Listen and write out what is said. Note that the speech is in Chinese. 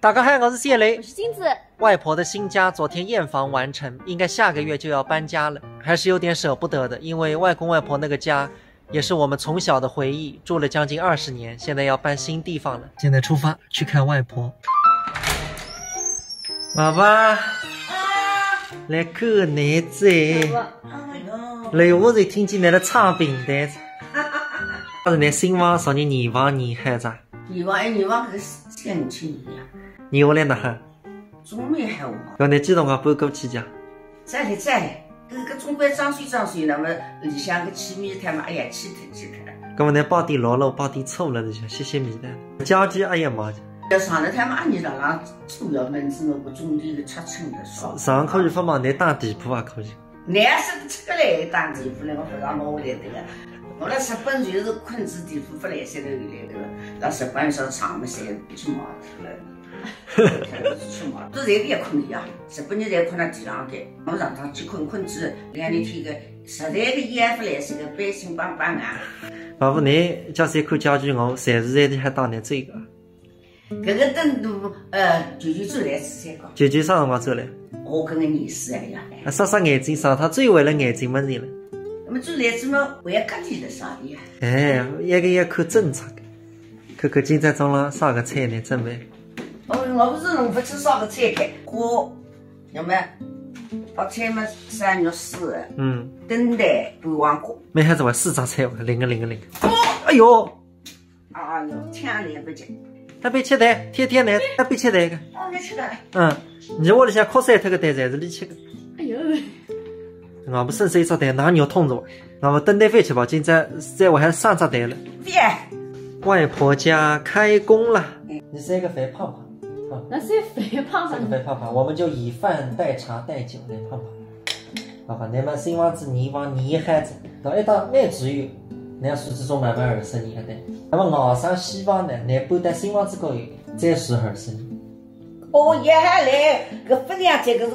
大家好，我是谢雷，我是金子。外婆的新家昨天验房完成，应该下个月就要搬家了，还是有点舍不得的，因为外公外婆那个家也是我们从小的回忆，住了将近20年，现在要搬新地方了。现在出发去看外婆。爸爸，来看奶子。来，我才听见你的唱平台。他是你新房少年年房年孩子。年房搿是3、5年呀。你我来哪哈？总没喊我。要你几辰光搬过去讲？再来，搿总归装修，那么里向个气密台嘛，哎呀，气脱。搿么你包点老了，包点醋了，就想吸米的。家具哎呀妈！要上了台嘛，你让让主要门子我种地个尺寸的少。上可以不嘛？你打地铺也可以。你还是吃个来打地铺呢？我不让我来的个。我来日本就是困制地铺，不来塞头来的。到日本说长么些去毛头了。去毛都在边困的呀，日本人在困在地上的。我让他去困之，2天天个实在个烟不来塞个白心邦邦啊。爸爸，你假使看家具我30岁的还当你这个。搿个灯都舅舅走来吃3个。舅舅啥辰光走来？我跟个年事哎呀。啥眼睛上，他最为了眼睛问题了。那么走来怎么为个地的啥的呀？哎，一个要看政策的，看看今朝中了啥个菜呢？准备。我不是弄不吃啥个菜开，锅，要么把菜嘛3肉丝，灯台半黄瓜。没孩子玩4张菜，领个。哎呦！哎呦，天来不及。那边吃台，天来，那边吃台个。哦，你吃个。你窝里向扩散脱个台才是你吃个。哎呦！我们伸手一只台，拿肉通着，我们等待饭吃饱，今朝再我还3只台了。别。外婆家开工了。你3个肥胖胖。那是肥胖胖。肥胖胖，我们就以饭代茶代酒来胖胖。好吧，你们新房子年房年孩子，到一到蛮自由，那数字中慢慢20年的。那么熬上西房呢，你搬到新房子高头再是20年。哦，也还来，搿不良这个